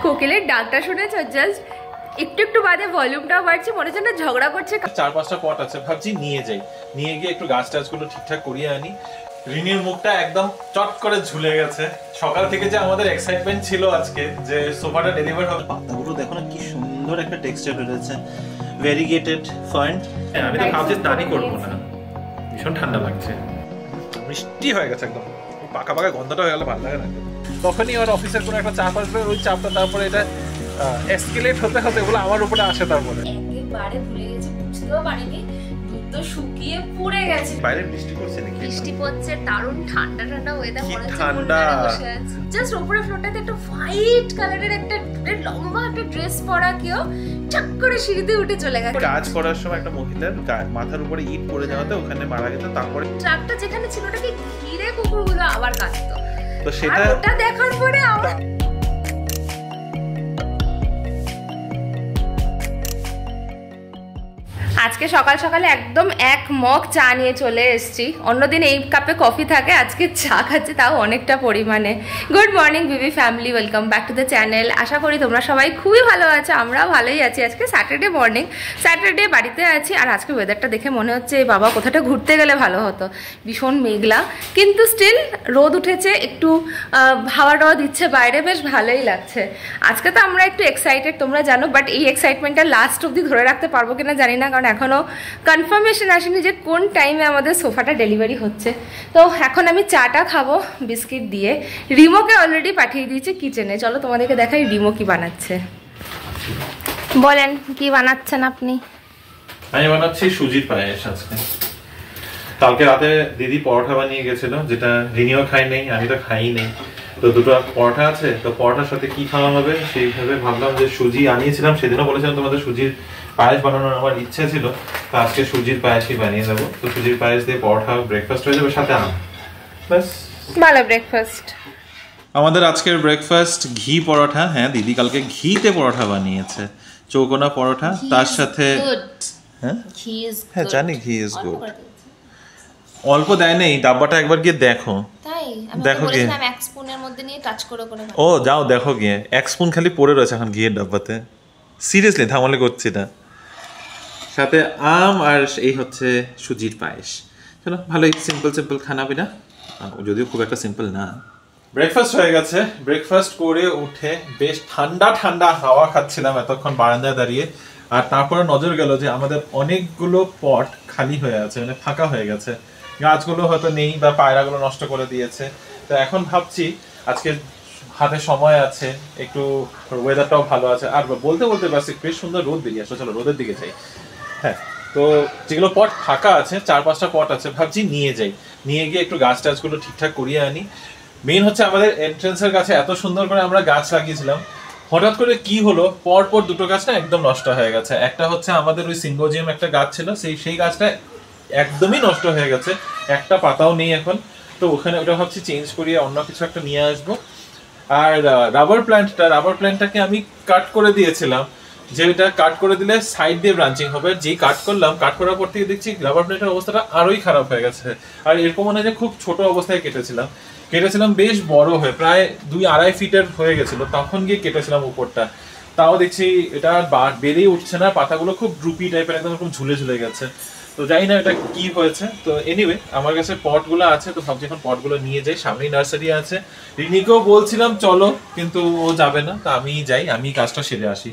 কোকিলের ডাকটা শুনেছো? জাস্ট একটু একটু বাদে ভলিউমটাও বাড়ছে, মনে হচ্ছে না ঝগড়া করছে। 4-5টা পট আছে, ভাবছি নিয়ে যাই, নিয়ে গিয়ে একটু গাছ টাছগুলো ঠিকঠাক করিয়ে আনি। রিনির মুখটা একদম চট করে ঝুলে গেছে। সকাল থেকে যে আমাদের এক্সাইটমেন্ট ছিল আজকে যে সোফাটা ডেলিভার হবে। পাতাগুলো দেখো না কি সুন্দর একটা টেক্সচার রয়েছে, ভেরিগেটেড ফার্ন। আমি তো ভাবছি স্নানই করবো না, ভীষণ ঠান্ডা লাগছে, মিষ্টি হয়ে গেছে একদম, পাকা পাকা গন্ধটা হয়ে গেলে ভালো লাগে না। তখনই ওর অফিসের কোনো একটা চাপ আসবে, ওই চাপটা তারপরে এটা এসকেলেট হতে হতে ওগুলো আমার উপরে আসে। তারপরে একেবারে ভুলে গেছি, বুঝতেও পারিনি, দুধ তো শুকিয়ে পুড়ে গেছে। বাইরে বৃষ্টি পড়ছে নাকি? বৃষ্টি পড়ছে, দারুণ ঠান্ডা ঠান্ডা ওয়েদার, মনে হচ্ছে ঠান্ডা। জাস্ট উপরে ফ্লোরটাতে একটা হোয়াইট কালারের একটা লম্বা একটা ড্রেস পরা কেউ চাক করে সিঁড়িতে উঠে চলে গেছে। কাজ করার সময় একটা মহিলার মাথার উপরে ইট পড়ে যাওয়াতে ওখানে মারা গেছে। তারপরে ট্রাকটা যেখানে ছিল ওটাকে ঘিরে কুকুরগুলো আবার কাটতো, তো সেটা ওটা দেখার পরে আমার আজকে সকাল সকালে একদম এক মগ চা নিয়ে চলে এসেছি। অন্যদিন এই কাপে কফি থাকে, আজকে চা খাচ্ছি, তাও অনেকটা পরিমাণে। Good morning B B family, welcome back to the channel. আশা করি তোমরা সবাই খুবই ভালো আছো, আমরাও ভালোই আছি। আজকে স্যাটারডে মর্নিং, স্যাটারডে বাড়িতে আছি। আর আজকে ওয়েদারটা দেখে মনে হচ্ছে বাবা কোথাটা ঘুরতে গেলে ভালো হতো। ভীষণ মেঘলা, কিন্তু স্টিল রোদ উঠেছে, একটু হাওয়া টাওয়া দিচ্ছে বাইরে, বেশ ভালোই লাগছে। আজকে তো আমরা একটু এক্সাইটেড, তোমরা জানো, বাট এই এক্সাইটমেন্টটা লাস্ট অবধি ধরে রাখতে পারবো কিনা জানি না, কারণ এখনো কনফার্মেশন আসেনি যে কোন টাইমে আমাদের সোফাটা ডেলিভারি হচ্ছে। তো এখন আমি চাটা খাবো বিস্কিট দিয়ে। রিমোকে অলরেডি পাঠিয়ে দিয়েছে কিচেনে, চলো তোমাদেরকে দেখাই রিমো কি বানাচ্ছে। বলেন কি বানাচ্ছেন আপনি? আমি বানাচ্ছি সুজির পায়েস আজকে। কালকে রাতে দিদি পরোটা বানিয়ে গেছিল, যেটা রিনিও খাই নেই, আমি তো খাই নেই। তো দুটো পরোটা আছে, তো পরোটার সাথে কি খাওয়া হবে সেইভাবে ভাবলাম যে সুজি আনিয়েছিলাম, সেদিনও বলেছিলাম তোমাদের সুজির পায়েস বানানোর আমার ইচ্ছা ছিল, তো আজকে সুজির পায়েসই বানিয়ে দেবো। তো সুজির পায়েস দিয়ে পরোটা ব্রেকফাস্ট হয়ে যাবে, সাথে আম, ব্যাস ভালো ব্রেকফাস্ট। আমাদের আজকের ব্রেকফাস্ট ঘি পরোটা। হ্যাঁ, দিদি কালকে ঘিতে পরোটা বানিয়েছে, চৌকোনা পরোটা, তার সাথে হ্যাঁ জানি ঘি ইজ গুড। অল্প দেয় নেই, ডাব্বাটা একবার গিয়ে দেখো। তাই দেখো গিয়ে, এক স্পুনের মধ্যে নিয়ে টাচ করে করে ও যাও দেখো গিয়ে, 1 স্পুন খালি পড়ে রয়েছে এখন ঘিয়ের ডাব্বাতে। সিরিয়াসলি ধামালে করছি না। সাথে আম আর এই হচ্ছে সুজির পায়েস। চলো ভালোই সিম্পল সিম্পল খানা পিনা, যদিও খুব একটা সিম্পল না। ব্রেকফাস্ট হয়ে গেছে, ব্রেকফাস্ট করে উঠে বেশ ঠান্ডা ঠান্ডা হাওয়া খাচ্ছিলাম এতক্ষণ বারান্দায় দাঁড়িয়ে। আর তারপরে নজর গেল যে আমাদের অনেকগুলো পট খালি হয়ে আছে, মানে ফাঁকা হয়ে গেছে, গাছগুলো হয়তো নেই বা পায়রাগুলো নষ্ট করে দিয়েছে। তো এখন ভাবছি আজকে হাতে সময় আছে, একটু ওয়েদারটাও ভালো আছে, আর বলতে বলতে বাস বেশ সুন্দর রোদ বেরিয়ে আসছে, চলো রোদের দিকে যাই। হ্যাঁ, তো যেগুলো পট ফাঁকা আছে, 4-5টা পট আছে, ভাবছি নিয়ে যাই, নিয়ে গিয়ে একটু গাছ টাছগুলো ঠিকঠাক করিয়ে আনি। মেইন হচ্ছে আমাদের এন্ট্রেন্সের কাছে এত সুন্দর করে আমরা গাছ লাগিয়েছিলাম, হঠাৎ করে কি হলো, পরপর দুটো গাছ না একদম নষ্ট হয়ে গেছে। একটা হচ্ছে আমাদের ওই সিম্বোজিয়াম একটা গাছ ছিল, সেই গাছটা একদমই নষ্ট হয়ে গেছে, একটা পাতাও নেই এখন। তো ওখানে ওটা ভাবছি চেঞ্জ করিয়ে অন্য কিছু একটা নিয়ে আসবো। আর রাবার প্ল্যান্টটাকে আমি কাট করে দিয়েছিলাম, যে এটা কাট করে দিলে সাইড দিয়ে ব্রাঞ্চিং হবে। যেই কাট করার পর থেকে দেখছি রাবার প্ল্যান্টের অবস্থাটা আরোই খারাপ হয়ে গেছে। আর এরকম মনে হয় যে খুব ছোট অবস্থায় কেটেছিলাম বেশ বড় হয়ে, প্রায় 2-2.5 ফিটের হয়ে গেছিল, তখন গিয়ে কেটেছিলাম উপরটা। তাও দেখছি এটা বেড়েই উঠছে না, পাতাগুলো খুব ড্রুপি টাইপের, একদম খুব ঝুলে ঝুলে গেছে। তো জানি না এটা কি হয়েছে। তো এনিওয়ে আমার কাছে পটগুলো আছে, তো ভাবছি এখন পটগুলো নিয়ে যাই, সামনেই নার্সারি আছে। রিনিকেও বলছিলাম চলো, কিন্তু ও যাবে না, তো আমি যাই, আমি কাজটা সেরে আসি।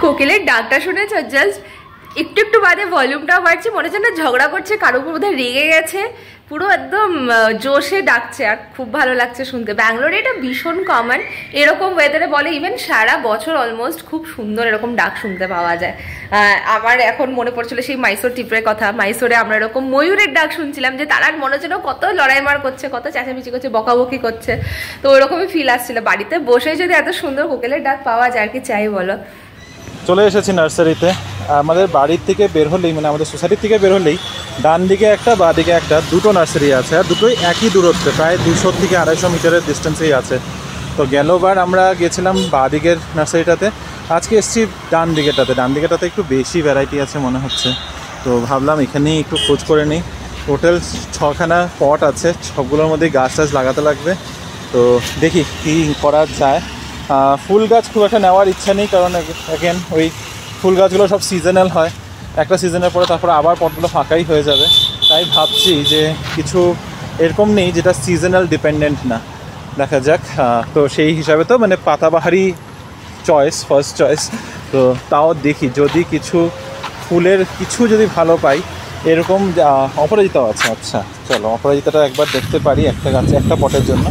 কোকিলের ডাকটা শুনেছো? জাস্ট একটু একটু বাদে ভলিউমটাও বাড়ছে, মনে হচ্ছে না ঝগড়া করছে, কারোর উপর বোধহয় রেগে গেছে, পুরো একদম জোশে ডাকছে। আর খুব ভালো লাগছে শুনতে। ব্যাঙ্গালোরে এটা ভীষণ কমন, এরকম ওয়েদারে বলে ইভেন সারা বছর অলমোস্ট খুব সুন্দর এরকম ডাক শুনতে পাওয়া যায়। আমার এখন মনে পড়ছিল সেই মাইসোর ট্রিপের কথা। মাইসোরে আমরা এরকম ময়ূরের ডাক শুনছিলাম, যে তারা মনে হচ্ছিল কত লড়াই মার করছে, কত চেঁচামেচি করছে, বকাবকি করছে। তো ওরকমই ফিল আসছিল। বাড়িতে বসে যদি এত সুন্দর কোকিলের ডাক পাওয়া যায়, আর কি চাই বলো। চলে এসেছি নার্সারিতে। আমাদের বাড়ির থেকে বের হলেই মানে আমাদের সোসাইটির থেকে বের হলেই ডান দিকে একটা বাঁ দিকে একটা দুটো নার্সারি আছে, আর দুটোই একই দূরত্বে, প্রায় 200 থেকে 250 মিটারের ডিস্টেন্সেই আছে। তো গেলোবার আমরা গেছিলাম বাঁ দিকের নার্সারিটাতে, আজকে এসেছি ডান দিকেটাতে। ডান দিকেটাতে একটু বেশি ভ্যারাইটি আছে মনে হচ্ছে, তো ভাবলাম এখানেই একটু খোঁজ করে নিই। টোটাল 6খানা পট আছে, সবগুলোর মধ্যে গাছ টাছ লাগাতে লাগবে, তো দেখি কী করা যায়। ফুল গাছ খুব একটা নেওয়ার ইচ্ছা নেই, কারণ অ্যাগেন ওই ফুল গাছগুলো সব সিজনাল হয়, একটা সিজনের পরে তারপরে আবার পটগুলো ফাঁকাই হয়ে যাবে। তাই ভাবছি যে কিছু এরকম নেই যেটা সিজনাল ডিপেন্ডেন্ট না, দেখা যাক। তো সেই হিসাবে তো মানে পাতাবাহারি চয়েস, ফার্স্ট চয়েস। তো তাও দেখি যদি কিছু ফুলের কিছু যদি ভালো পাই, এরকম অপরাজিতাও আছে। আচ্ছা চলো অপরাজিতাটা একবার দেখতে পারি একটা গাছে, একটা পটের জন্য।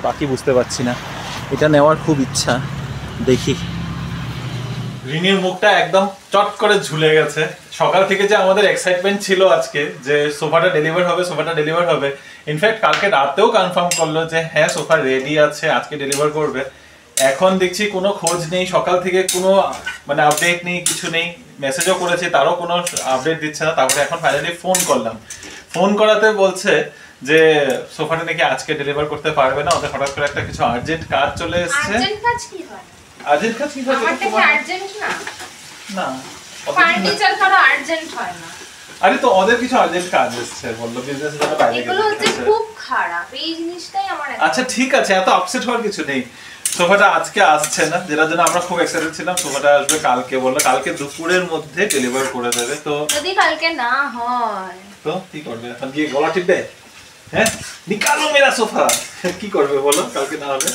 বাকি বুঝতে পারছি না, এটা নেওয়ার খুব ইচ্ছা, দেখি। রিনির মুখটা একদম চট করে ঝুলে গেছে। সকাল থেকে যে আমাদের এক্সাইটমেন্ট ছিল আজকে যে সোফাটা ডেলিভার হবে, ইনফ্যাক্ট কালকে রাতেও কনফার্ম করলো যে হ্যাঁ সোফা রেডি আছে, আজকে ডেলিভার করবে। এখন দেখছি কোনো খোঁজ নেই, সকাল থেকে কোনো মানে আপডেট নেই, কিছু নেই। মেসেজও করেছি, তারও কোনো আপডেট দিচ্ছে না। তারপরে এখন ফাইনালি ফোন করলাম, ফোন করাতে বলছে যে সোফাটা নাকি আজকে ডেলিভার করতে পারবে না, ওদের হঠাৎ করে একটা কিছু আর্জেন্ট কাজ চলে এসেছে। আর্জেন্ট কাজ কি হয়? আর্জেন্ট কাজ কি হয়? আমারটা কি আর্জেন্ট না? না, ফার্নিচার কারো আর্জেন্ট হয় না। আরে তো ওদের কিছু আর্জেন্ট কাজ এসেছে, বললো বিজনেসের জন্য বাইরে গেছে। এগুলো হচ্ছে খুব খারাপ, এই জিনিসটাই আমার। আচ্ছা ঠিক আছে, এত আপসেট হওয়ার কিছু নেই। সোফাটা আজকে আসছে না, যেটার জন্য আমরা খুব এক্সাইটেড ছিলাম। সোফাটা আসবে কালকে, বললো কালকে দুপুরের মধ্যে ডেলিভার করে দেবে। তো যদি কালকে না হয় তো কি করবে এখন? গিয়ে গলা টিপবে? হ্যাঁ নিকালো মেরা সোফা, কি করবে বলো কালকে না হলে?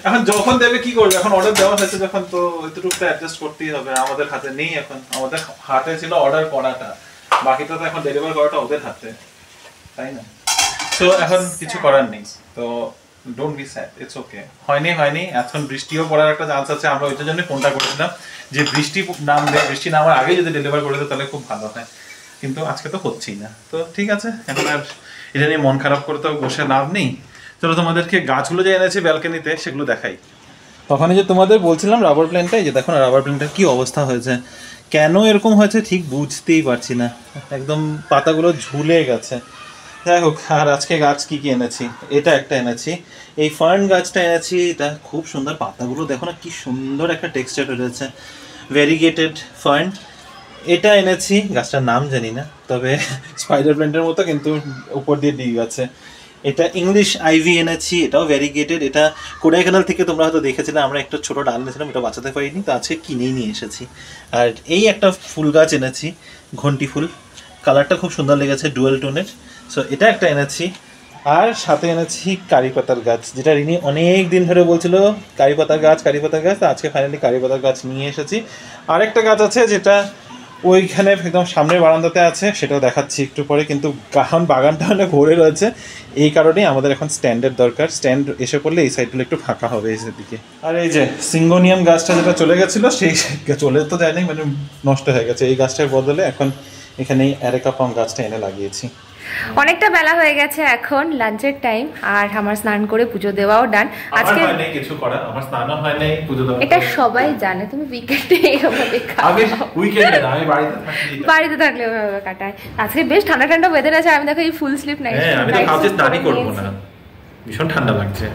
এখন যখন দেবে কি করবে? এখন অর্ডার দেওয়া হয়েছে যখন, তো এতটুকু অ্যাডজাস্ট করতেই হবে। আমাদের হাতে নেই এখন, আমাদের হাতে ছিল অর্ডার করাটা, বাকিটা তো এখন ডেলিভার করাটা ওদের হাতে, তাই না? তো এখন কিছু করার নেই, তো don't be sad, it's okay. হয়নি এখন বৃষ্টিও পড়ার একটা চান্স আছে। আমরা ওইটার জন্য ফোনটা করেছিলাম যে বৃষ্টি নামার আগে যদি ডেলিভার করে দেয় তাহলে খুব ভালো হয়, কিন্তু আজকে তো হচ্ছেই না। তো ঠিক আছে, এখন আর এটা নিয়ে মন খারাপ করে তো বসে লাভ নেই। চলো তোমাদেরকে গাছগুলো যে এনেছে ব্যালকনিতে সেগুলো দেখাই। তখন যে তোমাদের বলছিলাম রাবার প্ল্যান্টটাই, যে দেখো না রাবার প্ল্যান্টটার কি অবস্থা হয়েছে, কেন এরকম হয়েছে ঠিক বুঝতেই পারছি না, একদম পাতাগুলো ঝুলে গেছে। যাই হোক, আর আজকে গাছ কি এনেছি, এটা একটা এনেছি, এই ফার্ন গাছটা এনেছি। এটা খুব সুন্দর, পাতাগুলো দেখো না কি সুন্দর একটা টেক্সচার রয়েছে, ভ্যারিগেটেড ফার্ন। এটা এনেছি, গাছটার নাম জানি না, তবে স্পাইডার প্ল্যান্টের মতো কিন্তু উপর দিয়ে ডিগ আছে। এটা ইংলিশ আইভি এনেছি, এটাও ভ্যারিগেটেড। এটা কোডাইকানাল থেকে তোমরা হয়তো দেখেছিলে, আমরা একটা ছোটো ডাল এনেছিলাম, এটা বাঁচাতে পারিনি, তো আজকে কিনেই নিয়ে এসেছি। আর এই একটা ফুল গাছ এনেছি, ঘন্টি ফুল, কালারটা খুব সুন্দর লেগেছে, ডুয়েল টোনের। সো এটা একটা এনেছি, আর সাথে এনেছি কারি পাতার গাছ, যেটা রিনি অনেক দিন ধরে বলছিল কারি পাতার গাছ। তো আজকে ফাইনালি কারি পাতার গাছ নিয়ে এসেছি। আরেকটা গাছ আছে যেটা ওইখানে একদম সামনের বারান্দাতে আছে, সেটাও দেখাচ্ছি একটু পরে, কিন্তু এখন বাগানটা অনেক ভরে রয়েছে, এই কারণেই আমাদের এখন স্ট্যান্ডের দরকার। স্ট্যান্ড এসে পড়লে এই সাইডগুলো একটু ফাঁকা হবে এই দিকে। আর এই যে সিঙ্গোনিয়াম গাছটা যেটা চলে গেছিলো, সেই চলে তো যায়নি, মানে নষ্ট হয়ে গেছে, এই গাছটার বদলে এখন এখানে অ্যারেকা পাম গাছটা এনে লাগিয়েছি। অনেকটা বেলা হয়ে গেছে, এখন লাঞ্চের টাইম, আর আমার স্নান করে পুজো দেওয়াও ডান। আজকে কিছু করা, আমার স্নান হয় নাই, পুজো দেওয়া, এটা সবাই জানে। তুমি উইকেন্ডে এভাবে আমি উইকেন্ডে না, আমি বাড়িতে থাকলে ওভাবে কাটায়। আজকে বেশ ঠান্ডা ঠান্ডা ওয়েদার আছে, আমি দেখো এই ফুল স্লিপ নাই। হ্যাঁ আমি তো ভাবছি স্নানই করব না, ভীষণ ঠান্ডা লাগছে,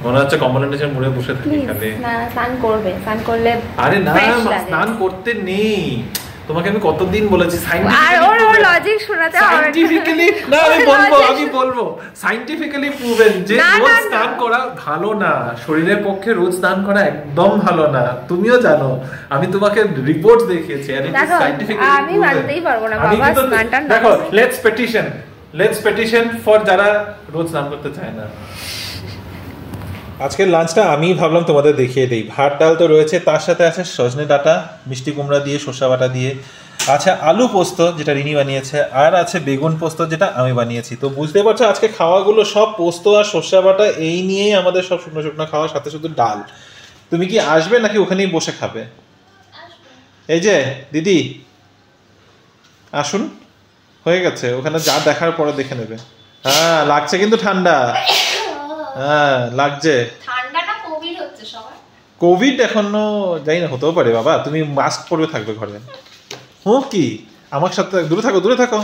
মনে হচ্ছে কম্বলের নিচে মুড়ে বসে থাকি খালি। না স্নান করবে, স্নান করলে আরে না স্নান করতে নেই, তোমাকে আমি কতদিন বলেছি সাইন্টিফিক্যালি প্রুভেন যে রোজ স্নান করা ভালো না, শরীরের পক্ষে রোজ স্নান করা একদম ভালো না, তুমিও জানো, আমি তোমাকে রিপোর্ট দেখিয়েছি। আমি মানতেই পারবো না বাবা, স্নানটা দেখো, লেটস পেটিশন ফর যারা রোজ স্নান করতে চায় না। আজকের লাঞ্চটা আমি ভাবলাম তোমাদের দেখিয়ে দিই। ভাত ডাল তো রয়েছে, তার সাথে আছে সজনে ডাঁটা, মিষ্টি কুমড়া দিয়ে, শসা বাটা দিয়ে, আছে আলু পোস্ত যেটা রিনি বানিয়েছে, আর আছে বেগুন পোস্ত যেটা আমি বানিয়েছি। তো বুঝতে পারছো আজকে খাওয়াগুলো সব পোস্ত আর শসা বাটা এই নিয়েই আমাদের সব শুকনো শুকনো খাওয়ার সাথে শুধু ডাল। তুমি কি আসবে নাকি ওখানেই বসে খাবে? এই যে দিদি আসুন, হয়ে গেছে, ওখানে যা দেখার পরে দেখে নেবে। হ্যাঁ লাগছে কিন্তু ঠান্ডা, হ্যাঁ লাগছে, ঠান্ডাটা কোভিড হচ্ছে সবাই। কোভিড এখনো যাই না, হতেও পারে বাবা, তুমি মাস্ক পরে থাকবে ঘরে। কি আমার সাথে দূরে থাকো।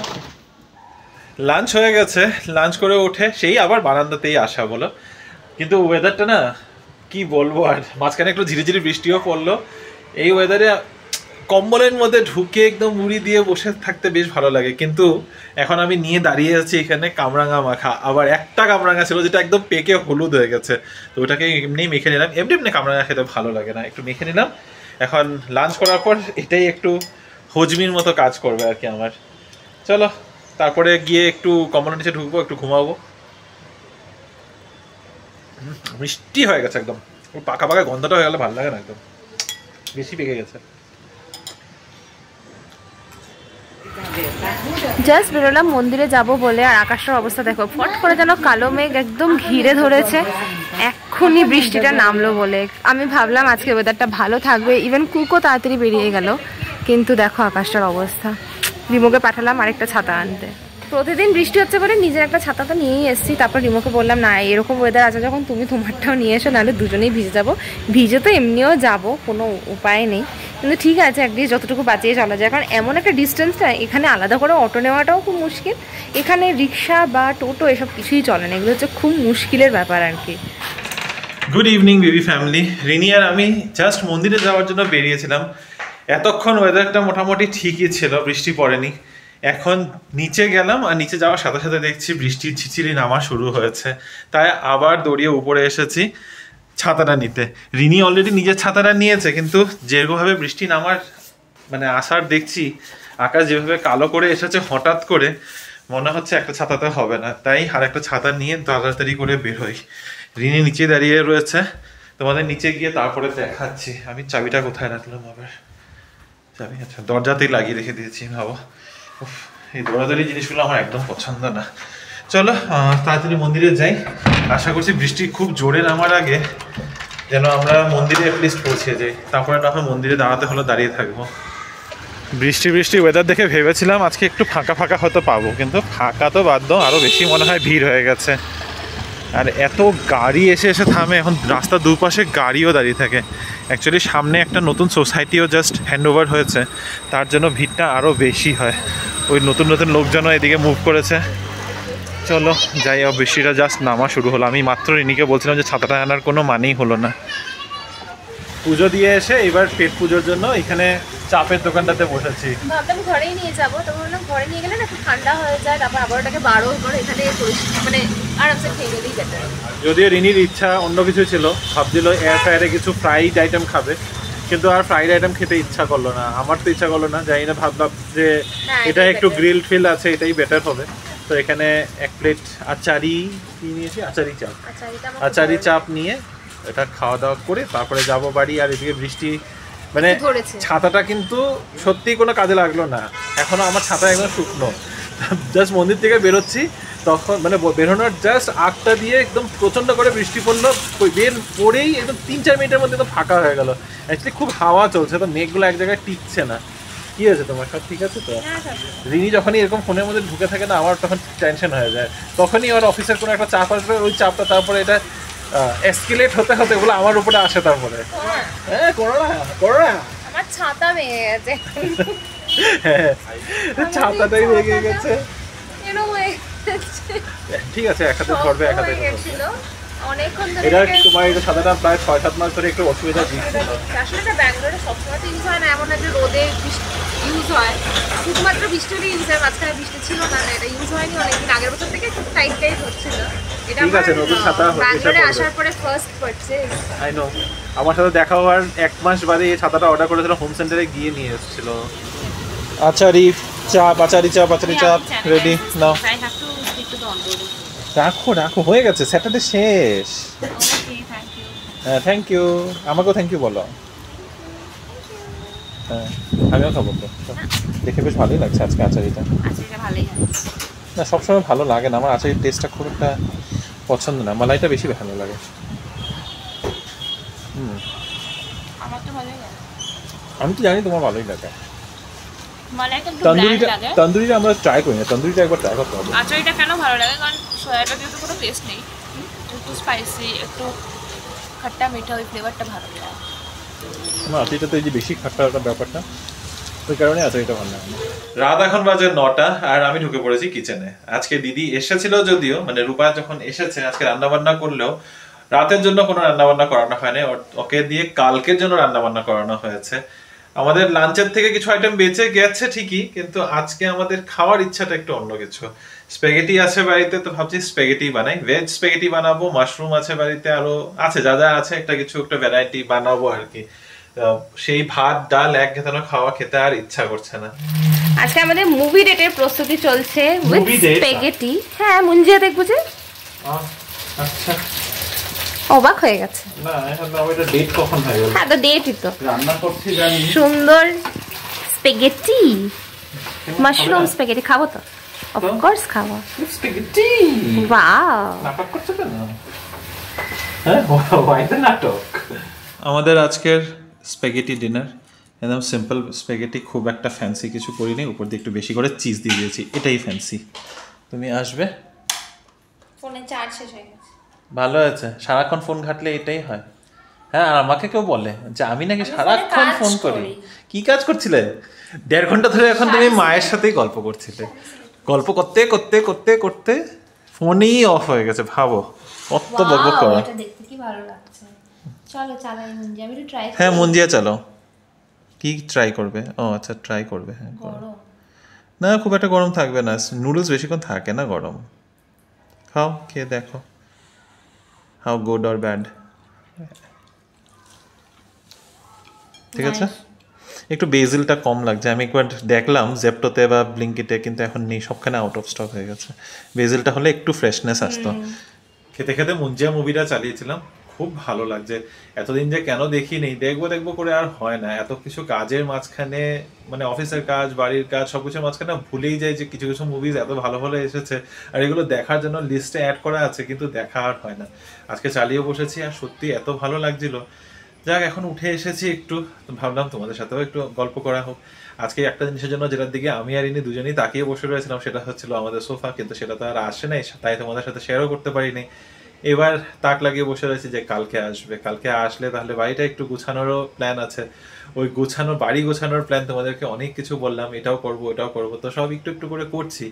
লাঞ্চ হয়ে গেছে, লাঞ্চ করে উঠে সেই আবার বারান্দাতেই আসা বলো, কিন্তু ওয়েদারটা না কি বলবো, আর মাঝখানে একটু ঝিরিঝিরি বৃষ্টিও পড়লো। এই ওয়েদারে কম্বলের মধ্যে ঢুকে একদম মুড়ি দিয়ে বসে থাকতে বেশ ভালো লাগে, কিন্তু এখন আমি নিয়ে দাঁড়িয়ে আছি এখানে কামরাঙা মাখা। আবার একটা কামরাঙা ছিল যেটা একদম পেকে হলুদ হয়ে গেছে, তো ওটাকে এমনি মেখে নিলাম। এমনি কামরাঙা খেতে ভালো লাগে না, একটু মেখে নিলাম। এখন লাঞ্চ করার পর এটাই একটু হজমির মতো কাজ করবে আর কি আমার। চলো তারপরে গিয়ে একটু কম্বলের নিচে ঢুকবো, একটু ঘুমাবো। মিষ্টি হয়ে গেছে একদম, পাকা গন্ধটা হয়ে গেলে ভালো লাগে না, একদম বেশি পেকে গেছে। জাস্ট বেরোলাম মন্দিরে যাব বলে, আর আকাশের অবস্থা দেখো, ফট করে যেন কালো মেঘ একদম ঘিরে ধরেছে। এক্ষুনি বৃষ্টিটা নামলো বলে আমি ভাবলাম আজকে ওয়েদারটা ভালো থাকবে, ইভেন কুকও তাড়াতাড়ি বেরিয়ে গেল, কিন্তু দেখো আকাশটার অবস্থা। রিমোকে পাঠালাম আরেকটা ছাতা আনতে। প্রতিদিন বৃষ্টি হচ্ছে বলে নিজের একটা ছাতা তো নিয়েই এসেছি। তারপর রিমোকে বললাম না, এরকম ওয়েদার আছে যখন তুমি তোমারটাও নিয়ে এসো, নাহলে দুজনেই ভিজে যাবো। ভিজে তো এমনিও যাবো, কোনো উপায় নেই, কিন্তু ঠিক আছে অ্যাটলিস্ট যতটুকু বাঁচিয়ে চলা যায়, কারণ এমন একটা ডিস্টেন্সটা এখানে আলাদা করে অটো নেওয়াটাও খুব মুশকিল। এখানে রিক্সা বা টোটো এসব কিছুই চলে না, এগুলো হচ্ছে খুব মুশকিলের ব্যাপার আর কি। Good evening baby family. Rini আর আমি জাস্ট মন্দিরে যাওয়ার জন্য বেরিয়েছিলাম। এতক্ষণ ওয়েদারটা মোটামুটি ঠিকই ছিল, বৃষ্টি পড়েনি। এখন নিচে গেলাম, আর নিচে যাওয়ার সাথে সাথে দেখছি বৃষ্টির ঝিরঝিরি নামা শুরু হয়েছে, তাই আবার দৌড়িয়ে উপরে এসেছি ছাতাটা নিতে। রিনি অলরেডি নিজের ছাতাটা নিয়েছে, কিন্তু যেরকমভাবে বৃষ্টি নামার মানে আসার দেখছি, আকাশ যেভাবে কালো করে এসেছে হঠাৎ করে, মনে হচ্ছে একটা ছাতাতে হবে না, তাই আর একটা ছাতা নিয়ে তাড়াতাড়ি করে বের হই। রিনি নিচে দাঁড়িয়ে রয়েছে, তোমাদের নিচে গিয়ে তারপরে দেখাচ্ছি। আমি চাবিটা কোথায় রাখলাম আবার, চাবি আচ্ছা দরজাতেই লাগিয়ে রেখে দিয়েছি। ভাবো এই দৌড়াদৌড়ি জিনিসগুলো আমার একদম পছন্দ না। চলো তাড়াতাড়ি মন্দিরে যাই। আশা করছি বৃষ্টি খুব জোরে নামার আগে যেন আমরা মন্দিরে অ্যাটলিস্ট পৌঁছে যাই, তারপরে না হয় মন্দিরে দাঁড়াতে হলে দাঁড়িয়ে থাকবো। বৃষ্টি ওয়েদার দেখে ভেবেছিলাম আজকে একটু ফাঁকা হয়তো পাবো, কিন্তু ফাঁকা তো বাদ দাও, আরও বেশি মনে হয় ভিড় হয়ে গেছে। আর এত গাড়ি এসে থামে, এখন রাস্তার দুপাশে গাড়িও দাঁড়িয়ে থাকে। অ্যাকচুয়ালি সামনে একটা নতুন সোসাইটিও জাস্ট হ্যান্ড ওভার হয়েছে, তার জন্য ভিড়টা আরও বেশি হয়। ওই নতুন লোকজনও এদিকে মুভ করেছে। চলো যাই, বৃষ্টিটা জাস্ট নামা শুরু হলো। আমি মাত্র রিনিকে বলছিলাম যে ছাতাটা আনার কোনো মানেই হলো না। পুজো দিয়ে এসে এবার পেট পুজোর জন্য এখানে চাপের দোকানটাতে বসেছি। ভাবলাম ঘরেই নিয়ে যাবো, তো বললাম ঘরে নিয়ে গেলে না একটু ঠান্ডা হয়ে যায়, তারপর আবার ওটাকে বারো করে এখানে মানে আরামসে খেয়ে গেলেই বেটার। যদিও রিনির ইচ্ছা অন্য কিছু ছিল, ভাবছিল এয়ার ফ্রায়ারে কিছু ফ্রাইড আইটেম খাবে, কিন্তু আর ফ্রাইড আইটেম খেতে ইচ্ছা করলো না। আমার তো ইচ্ছা করলো না, জানি না, ভাবলাম যে এটা একটু গ্রিল ফিল আছে, এটাই বেটার হবে। তো এখানে এক প্লেট আচারি কি নিয়েছি, আচারি চাপ নিয়ে এটা খাওয়া দাওয়া করে তারপরে যাব বাড়ি। আর এদিকে বৃষ্টি মানে ছাতাটা কিন্তু সত্যি কোনো কাজে লাগলো না, এখনো আমার ছাতা একদম শুকনো। জাস্ট মন্দির থেকে বেরোচ্ছি, তখন মানে বেরোনোর জাস্ট আগটা দিয়ে একদম প্রচণ্ড করে বৃষ্টি পড়লো, বের পড়েই একদম 3-4 মিনিটের মধ্যে একদম ফাঁকা হয়ে গেল। অ্যাকচুয়ালি খুব হাওয়া চলছে, তো মেঘগুলো এক জায়গায় টিকছে না। কি হয়েছে তোমার, সব ঠিক আছে তো? রিনি যখনই এরকম ফোনের মধ্যে ঢুকে থাকে না, আমার তখন টেনশন হয়ে যায়। তখনই ওর অফিসের কোনো একটা চাপ আসবে, ওই চাপটা তারপরে এটা এসকেলেট হতে ওগুলো আমার উপরে আসে। তারপরে হ্যাঁ করো না, আমার ছাতা ভেঙে গেছে। হ্যাঁ ছাতাটাই ভেঙে গেছে। ঠিক আছে, এক হাতে ধরবে, এক হাতে অনেকক্ষণ ধরে এটা তোমার এই ছাতাটা প্রায় 6-7 মাস ধরে একটু অসুবিধা দিচ্ছে। আসলে এটা ব্যাঙ্গালোরে সবসময় তো ইউজ হয় না, এমন একটা রোদে ইউজ হয়, শুধুমাত্র বৃষ্টি হলে ইউজ হয়। মাঝখানে বৃষ্টি ছিল না, এটা ইউজ হয়নি অনেকদিন, আগের বছর থেকে একটু টাইট হচ্ছিল। এটা ঠিক আছে, নতুন ছাতা ব্যাঙ্গালোরে আসার পরে ফার্স্ট পারচেজ। আই নো, আমার সাথে দেখা হওয়ার 1 মাস বাদে এই ছাতাটা অর্ডার করেছিল, হোম সেন্টারে গিয়ে নিয়ে এসেছিল। আচারি চাপ রেডি নাও। রাখো হয়ে গেছে, স্যাটারডে শেষ। হ্যাঁ থ্যাংক ইউ, আমাকেও থ্যাংক ইউ বলো। হ্যাঁ আমিও খাবো তো, দেখে বেশ ভালোই লাগছে আজকে আচারিটা। না সবসময় ভালো লাগে না আমার আচারির টেস্টটা, খুব একটা পছন্দ না, মালাইটা বেশি ভালো লাগে। আমি তো জানি তোমার ভালোই লাগে। তন্দুরিটা আমরা ট্রাই করি না, তন্দুরিটা একবার ট্রাই করতে হবে। আচারিটা কেন ভালো লাগে, কারণ সয়াটা যেহেতু কোনো টেস্ট নেই, একটু স্পাইসি, একটু খট্টা মিঠা, ওই ফ্লেভারটা ভালো লাগে। আমার আতিটা তো এই যে বেশি খাট্টা ব্যাপারটা, ওই কারণে আতিটা ভালো লাগে না। রাত এখন বাজে 9টা আর আমি ঢুকে পড়েছি কিচেনে। আজকে দিদি এসেছিল যদিও, মানে রূপা যখন এসেছে আজকে রান্না বান্না করলেও রাতের জন্য কোনো রান্না বান্না করানো হয়নি, ওকে দিয়ে কালকের জন্য রান্না বান্না করানো হয়েছে। আমাদের লাঞ্চের থেকে কিছু আইটেম বেঁচে গেছে ঠিকই, কিন্তু আজকে আমাদের খাওয়ার ইচ্ছাটা একটু অন্য কিছু। স্প্যাগেটি আছে বাড়িতে, তো ভাবছি স্প্যাগেটি বানাই, ভেজ স্প্যাগেটি বানাবো, মাশরুম আছে বাড়িতে, আরো আছে যা যা আছে একটা কিছু একটা ভ্যারাইটি বানাবো আর কি। সেই ভাত ডাল এক ঘেতানো খাওয়া খেতে আর ইচ্ছা করছে না। আজকে আমাদের মুভি ডেটের প্রস্তুতি চলছে উইথ Movie date? স্প্যাগেটি। হ্যাঁ, মুঞ্জিয়া দেখবো যে। আচ্ছা, অবাক হয়ে গেছে। না এখন ওইটা ডেট কখন হয়ে গেল, হ্যাঁ, তো ডেটই তো। রান্না করছি জানি। সুন্দর স্প্যাগেটি, মাশরুম স্প্যাগেটি খাবো তো, অফকোর্স খাবো। স্প্যাগেটি ওয়াও, নাটক করছো কেন? হ্যাঁ, ওয়াই দ্য নাটক? আমাদের আজকের স্প্যাগেটি ডিনার একদম সিম্পল স্প্যাগেটি, খুব একটা ফ্যান্সি কিছু করিনি, উপর দিয়ে একটু বেশি করে চিজ দিয়ে দিয়েছি, এটাই ফ্যান্সি। তুমি আসবে? ফোনে চার্জ শেষ হয়ে গেছে। ভালো আছে, সারাক্ষণ ফোন ঘাটলে এটাই হয়। হ্যাঁ, আর আমাকে কেউ বলে যে আমি নাকি সারাক্ষণ ফোন করি। কি কাজ করছিলে? 1.5 ঘন্টা ধরে এখন তুমি মায়ের সাথেই গল্প করছিলে। গল্প করতে করতে করতে করতে ফোনই অফ হয়ে গেছে, ভাবো কত বকবক করা। এটা দেখতে কি ভালো লাগছে। চলো চালাই মুঞ্জি, আমি একটু ট্রাই করি। হ্যাঁ, মুঞ্জিয়া চলো। কি ট্রাই করবে? ও আচ্ছা, ট্রাই করবে। হ্যাঁ, করো। না, খুব একটা গরম থাকবে না, নুডলস বেশিক্ষণ থাকে না গরম। খাও, খেয়ে দেখো হাউ গুড অর ব্যাড। ঠিক আছে, একটু বেজিলটা কম লাগছে। আমি একবার দেখলাম জেপ্টোতে বা ব্লিঙ্কিটে, কিন্তু এখন নেই, সবখানে আউট অফ স্টক হয়ে গেছে। বেজিলটা হলে একটু ফ্রেশনেস আসতো। খেতে খেতে মুঞ্জিয়া মুভিটা চালিয়েছিলাম, খুব ভালো লাগছে। এতদিন যে কেন দেখিনি, দেখবো দেখবো করে আর হয় না। এত কিছু কাজের মাঝখানে, মানে অফিসের কাজ, বাড়ির কাজ, সবকিছুর মাঝখানে ভুলেই যায় যে কিছু কিছু মুভিজ এত ভালো ভালো এসেছে আর এগুলো দেখার জন্য লিস্টে অ্যাড করা আছে, কিন্তু দেখা আর হয় না। আজকে চালিয়ে বসেছি আর সত্যি এত ভালো লাগছিল। যাক, এখন উঠে এসেছি একটু, ভাবলাম তোমাদের সাথেও একটু গল্প করা হোক। আজকে একটা জিনিসের জন্য যেটার দিকে আমি আর ইনি দুজনেই তাকিয়ে বসে রয়েছিলাম, সেটা হচ্ছিল আমাদের সোফা, কিন্তু সেটা তো আর আসে নাই, তাই তোমাদের সাথে শেয়ারও করতে পারিনি। এবার তাক লাগিয়ে বসে রয়েছি যে কালকে আসবে, কালকে আসলে তাহলে বাড়িটা একটু গুছানোরও প্ল্যান আছে। ওই বাড়ি গোছানোর প্ল্যান তোমাদেরকে অনেক কিছু বললাম, এটাও করবো ওটাও করবো, তো সব একটু একটু করে করছি।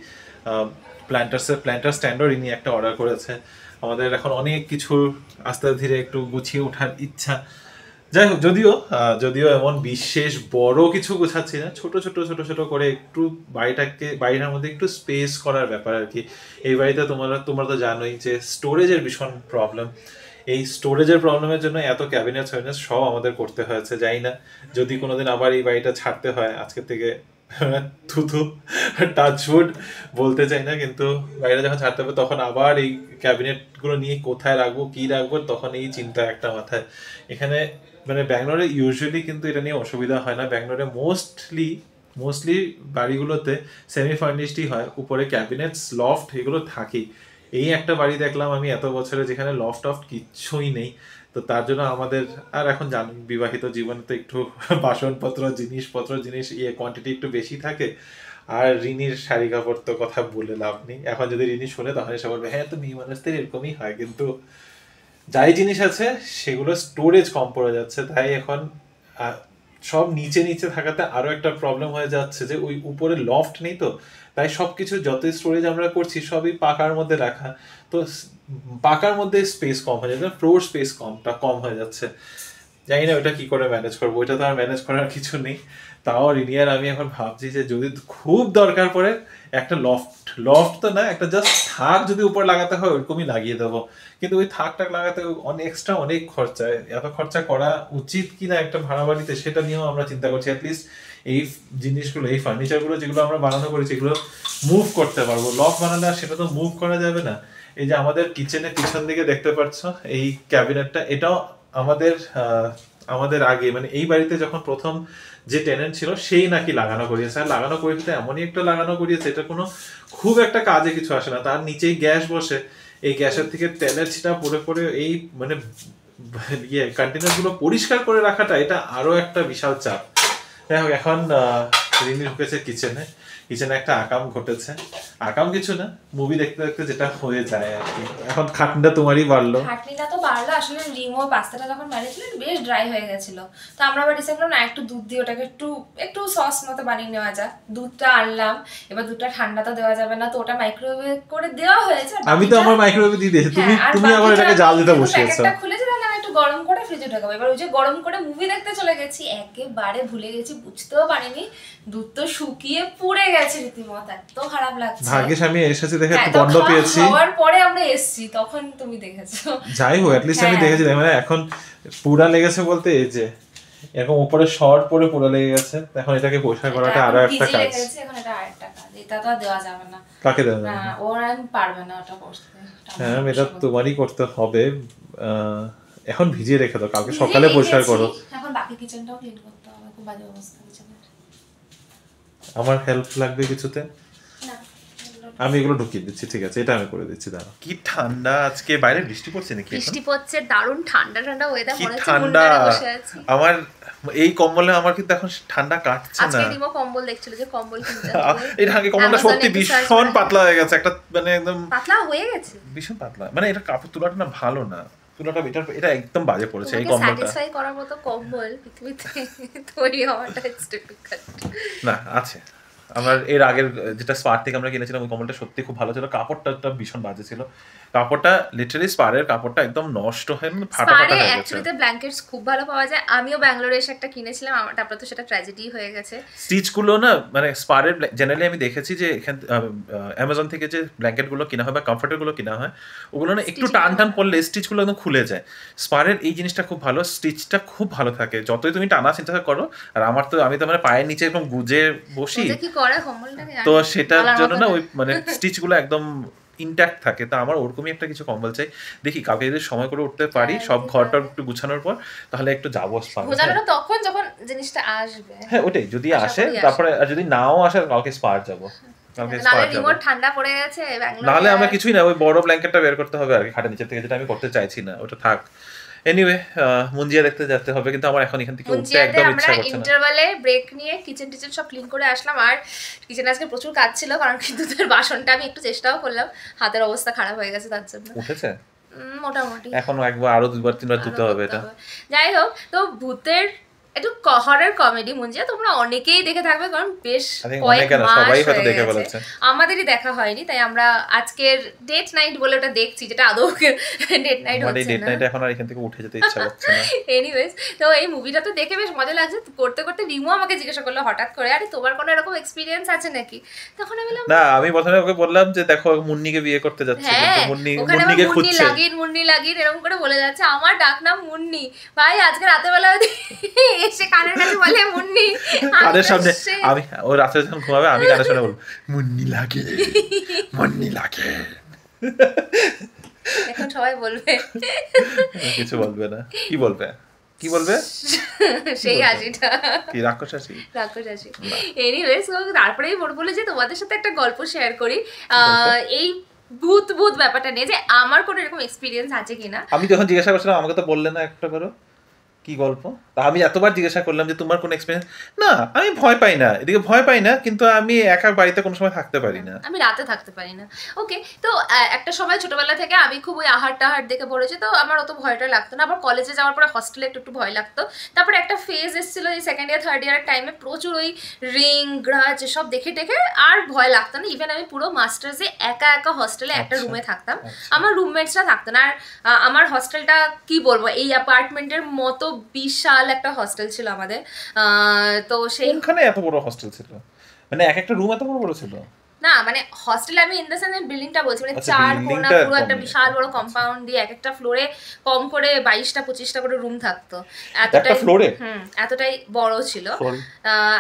প্ল্যান্টার স্ট্যান্ডও ইনি একটা অর্ডার করেছে। আমাদের এখন অনেক কিছু আস্তে ধীরে একটু গুছিয়ে ওঠার ইচ্ছা। যাই হোক, যদিও এমন বিশেষ বড় কিছু গোছাচ্ছি না, ছোট ছোট ছোট ছোট করে একটু বাড়িটার মধ্যে একটু স্পেস করার ব্যাপার আর কি। এই বাড়িতে তোমরা তো জানোই যে স্টোরেজের ভীষণ প্রবলেম। এই স্টোরেজের প্রবলেমের জন্য এত ক্যাবিনেট সব আমাদের করতে হয়েছে। যাই না, যদি কোনোদিন আবার এই বাড়িটা ছাড়তে হয়, আজকের থেকে থুথু টাচউড বলতে চাই না, কিন্তু বাইরে যখন ছাড়তে হবে তখন আবার এই ক্যাবিনেটগুলো নিয়ে কোথায় রাখবো কি রাখবো, তখন এই চিন্তা একটা মাথায়। এখানে মানে ব্যাঙ্গালোরে ইউজুয়ালি কিন্তু এটা নিয়ে অসুবিধা হয় না। ব্যাঙ্গালোরে মোস্টলি বাড়িগুলোতে সেমি ফার্নিশডই হয়, উপরে ক্যাবিনেটস লফট এগুলো থাকেই। এই একটা বাড়ি দেখলাম আমি এত বছরে যেখানে লফট কিচ্ছুই নেই। তো তার জন্য আমাদের, আর এখন জানেন বিবাহিত জীবনে তো একটু বাসনপত্র জিনিস কোয়ান্টিটি একটু বেশি থাকে। আর রিনির শাড়ি কাপড় তো কথা বলে লাভ নেই। এখন যদি রিনি শুনে তখন এসে বলবে হ্যাঁ, তো মেয়ে মানুষদের এরকমই হয়, কিন্তু যাই জিনিস আছে সেগুলো স্টোরেজ কম পড়ে যাচ্ছে। তাই এখন সব নিচে থাকাতে আরো একটা প্রবলেম হয়ে যাচ্ছে যে ওই উপরে লফট নেই, তো তাই সবকিছু যত স্টোরেজ আমরা করছি সবই পাকার মধ্যে রাখা। তো পাকার মধ্যে স্পেস কম হয়ে যাচ্ছে, ফ্লোর স্পেস কম হয়ে যাচ্ছে। জানি না ওটা কি করে ম্যানেজ করবো, ওইটা তো আর ম্যানেজ করার কিছু নেই। তাও রিনিয়ার আমি এখন ভাবছি যে যদি খুব দরকার পড়ে একটা লফট তো না, একটা জাস্ট থাক যদি উপর লাগাতে হয় ওরকমই লাগিয়ে দেবো। কিন্তু ওই থাক লাগাতে অনেক খরচা, এত খরচা করা উচিত কিনা একটা ভাড়া বাড়িতে, সেটা নিয়েও আমরা চিন্তা করছি। অ্যাটলিস্ট এই জিনিসগুলো, এই ফার্নিচারগুলো যেগুলো আমরা বানানো করেছি এগুলো মুভ করতে পারবো। লফট বানালে আর সেটা তো মুভ করা যাবে না। এই যে আমাদের কিচেনের পিছন দিকে দেখতে পাচ্ছ এই ক্যাবিনেটটা, এটাও আমাদের আগে, মানে এই বাড়িতে যখন প্রথম যে টেনেন্ট ছিল সেই নাকি লাগানো করিয়েছে। আর লাগানো করিয়েছে এমনই একটা লাগানো করিয়েছে, এটা কোনো খুব একটা কাজে কিছু আসে না। তার নিচেই গ্যাস বসে, এই গ্যাসের থেকে তেলের ছিটা পড়ে এই মানে কন্টেনার গুলো পরিষ্কার করে রাখাটা, এটা আরো একটা বিশাল চাপ। যাই হোক, এখন রিনি ঢুকেছে কিচেনে একটা আকাম ঘটেছে। আকাম কিছু না, মুভি দেখতে দেখতে যেটা হয়ে যায় আর কি। এখন খাটনিটা তোমারই বাড়লো। খাটনিটা তো বাড়লো আসলে, রিমো পাস্তাটা যখন বানিয়েছিল বেশ ড্রাই হয়ে গেছিল, তো আমরা আবার ডিসাইড করলাম না একটু দুধ দিয়ে ওটাকে একটু সস মতো বানিয়ে নেওয়া যায়। দুধটা আনলাম, এবার দুধটা ঠান্ডা তো দেওয়া যাবে না, তো ওটা মাইক্রোওয়েভ করে দেওয়া হয়েছে। আমি তো আমার মাইক্রোওয়েভে দিয়ে দিয়েছি, তুমি আবার এটাকে জাল দিতে বসিয়েছো। প্যাকেটটা খুলেছি, তাহলে আমি একটু গরম করে ফ্রিজে ঢোকাবো। এবার ওই যে গরম করে মুভি দেখতে চলে গেছি, একেবারে ভুলে গেছি, বুঝতেও পারিনি দুধ তো শুকিয়ে পুড়ে গেছে রীতিমতো, এত খারাপ লাগছে। ভাগ্যিস আমি এসেছি দেখে একটু গন্ধ পেয়েছি, খাওয়ার পরে আমরা এসেছি তখন তুমি দেখেছো। যাই হোক অ্যাট লিস্ট আমি দেখেছি। মানে এখন পুরা লেগেছে বলতে এই যে এরকম উপরে শর্ট পরে পুরা লেগে গেছে, এখন এটাকে পরিষ্কার করাটা আরো একটা কাজ। এখন এটা আরেকটা কাজ, এটা তো আর দেওয়া যাবে না। কাকে দেওয়া যাবে না, ওরা পারবে না ওটা করতে। হ্যাঁ এটা তোমারই করতে হবে। এখন ভিজিয়ে রেখে দাও, কালকে সকালে পরিষ্কার করো। এখন বাকি কিচেনটাও ক্লিন করতে হবে, খুব বাজে অবস্থা কিচেনের। আমার হেল্প লাগবে কিছুতে? না, আমি এগুলো ঢুকিয়ে দিচ্ছি, ঠিক আছে, এটা আমি করে দিচ্ছি। দাঁড়া, কি ঠান্ডা আজকে, বাইরে বৃষ্টি পড়ছে নাকি? বৃষ্টি পড়ছে, দারুণ ঠান্ডা ঠান্ডা ওয়েদার, মনে হচ্ছে ঠান্ডা। মুন্ডারে বসে আছি। আমার এই কম্বলে আমার কিন্তু এখন ঠান্ডা কাটছে না। আজকে রিমো কম্বল দেখছিল যে কম্বল কিনতে হবে। এই ঢাকে কম্বলটা সত্যি ভীষণ পাতলা হয়ে গেছে, একটা মানে একদম পাতলা হয়ে গেছে, ভীষণ পাতলা। মানে এটা কাপড় তুলাটা না ভালো না, তুলাটা এটা একদম বাজে পড়েছে এই কম্বলটা। স্যাটিসফাই করার মতো কম্বল পৃথিবীতে তৈরি হওয়াটা ডিফিকাল্ট না আছে। আমার এর আগের যেটা স্পার থেকে আমরা কিনেছিলাম ওই কম্বলটা সত্যি খুব ভালো ছিল, কাপড়টা ভীষণ বাজে ছিল। কাপড়টা লিটারালি স্পারের কাপড়টা একদম নষ্ট হয়ে ফাটা ফাটা হয়ে গেছে। অ্যাকচুয়ালি ব্ল্যাঙ্কেটস খুব ভালো পাওয়া যায়, আমিও ব্যাঙ্গালোরে এসে একটা কিনেছিলাম, আমার তারপর তো সেটা ট্র্যাজেডি হয়ে গেছে। স্টিচ গুলো না মানে স্পারের জেনারেলি আমি দেখেছি যে এখান অ্যামাজন থেকে যে ব্ল্যাঙ্কেট গুলো কিনা হয় বা কমফর্টার গুলো কিনা হয় ওগুলো না একটু টান টান করলে স্টিচ গুলো একদম খুলে যায়। স্পারের এই জিনিসটা খুব ভালো, স্টিচটা খুব ভালো থাকে যতই তুমি টানা চিন্তা করো। আর আমি তো মানে পায়ের নিচে এরকম গুজে বসি, কি করে কম্বলটাকে, তো সেটার জন্য না ওই মানে স্টিচ গুলো একদম ইনট্যাক্ট থাকে। তা আমার ওরকমই একটা কিছু কম্বল চাই, দেখি কালকে যদি সময় করে উঠতে পারি সব ঘরটা একটু গুছানোর পর, তাহলে একটু যাবো স্পার। তখন যখন জিনিসটা আসবে, হ্যাঁ ওটাই, যদি আসে তারপরে, আর যদি নাও আসে কালকে স্পার যাবো। ঠান্ডা পড়ে গেছে নাহলে আমরা কিছুই না, ওই বড় ব্ল্যাঙ্কেটটা বের করতে হবে আর কি খাটের নিচে থেকে, যেটা আমি করতে চাইছি না, ওটা থাক। এনিওয়ে মুঞ্জিয়া দেখতে যেতে হবে, কিন্তু আমার এখন এখান থেকে উঠতে একদম ইচ্ছা করছে না। ইন্টারভালে ব্রেক নিয়ে কিচেন সব ক্লিন করে আসলাম, আর কিচেনে আজকে প্রচুর কাজ ছিল, কারণ দুধের বাসনটা আমি একটু চেষ্টাও করলাম, হাতের অবস্থা খারাপ হয়ে গেছে তার জন্য। উঠেছে মোটামুটি, এখন একবার আরো 2-3 বার ধুতে হবে এটা। যাই হোক, তো ভূতের একটু হরর কমেডি মুঞ্জিয়া তোমরা অনেকেই দেখে থাকবে, কারণ বেশ কয়েক মাস হয়ে গেছে আমাদেরই দেখা হয়নি, তাই আমরা আজকের ডেট নাইট বলে ওটা দেখছি, যেটা আদৌ ডেট নাইট হচ্ছে না। ডেট নাইট এখন আর এখান থেকে উঠে যেতে ইচ্ছা হচ্ছে না। এনিওয়েজ, তো এই মুভিটা তো দেখে বেশ মজা লাগছে, করতে করতে রিমু আমাকে জিজ্ঞাসা করলো হঠাৎ করে, আরে তোমার কোনো এরকম এক্সপেরিয়েন্স আছে নাকি? তখন আমি বললাম না, আমি প্রথমে ওকে বললাম যে দেখো মুন্নিকে বিয়ে করতে যাচ্ছে, কিন্তু মুন্নিকে খুঁজছে, মুন্নি লাগিন এরকম করে বলে যাচ্ছে, আমার ডাক নাম মুন্নি ভাই, আজকে রাতে বেলা এসে কানের কাছে বলে মুন্নি, কানের সামনে আমি, ও রাতে যখন ঘুমাবে আমি কানের সামনে বলবো মুন্নি লাগে, মুন্নি লাগে। এখন সবাই বলবে, কিছু বলবে না। কি বলবে সেই হাসিটা, কি রাক্ষস হাসি? এনিওয়েজ, তারপরেই বলবো যে তোমাদের সাথে একটা গল্প শেয়ার করি এই ভূত ব্যাপারটা নিয়ে, যে আমার কোনো এরকম এক্সপিরিয়েন্স আছে কিনা। আমি যখন জিজ্ঞাসা করছিলাম আমাকে তো বললে না একটা করো কি গল্প, তা আমি এতবার জিজ্ঞাসা করলাম যে তোমার কোনো এক্সপেরিয়েন্স। না আমি ভয় পাই না, এদিকে ভয় পাই না, কিন্তু আমি একা বাড়িতে কোনো সময় থাকতে পারি না, আমি রাতে থাকতে পারি না। ওকে, তো একটা সময় ছোটবেলা থেকে আমি খুব ওই আহার টাহার দেখে পড়েছি, তো আমার অত ভয়টা লাগতো না। আবার কলেজে যাওয়ার পরে হস্টেলে একটু ভয় লাগতো। তারপরে একটা ফেজ এসেছিল এই সেকেন্ড ইয়ার থার্ড ইয়ারের টাইমে, প্রচুর ওই রিং গ্রাজ এসব দেখে আর ভয় লাগতো না। ইভেন আমি পুরো মাস্টার্সে একা হস্টেলে একটা রুমে থাকতাম, আমার রুমমেটসরা থাকতো না। আর আমার হস্টেলটা কি বলবো, এই অ্যাপার্টমেন্টের মতো বিশাল একটা হস্টেল ছিল আমাদের। তো সেইখানে এত বড় হস্টেল ছিল, মানে এক একটা রুম এত বড় ছিল না, মানে হস্টেল আমি ইন দ্য সেন্স বিল্ডিংটা বলছি, মানে 4 কোণা পুরো একটা বিশাল বড় কম্পাউন্ড দিয়ে এক একটা ফ্লোরে কম করে 22টা-25টা করে রুম থাকতো, এতটাই বড় ছিল।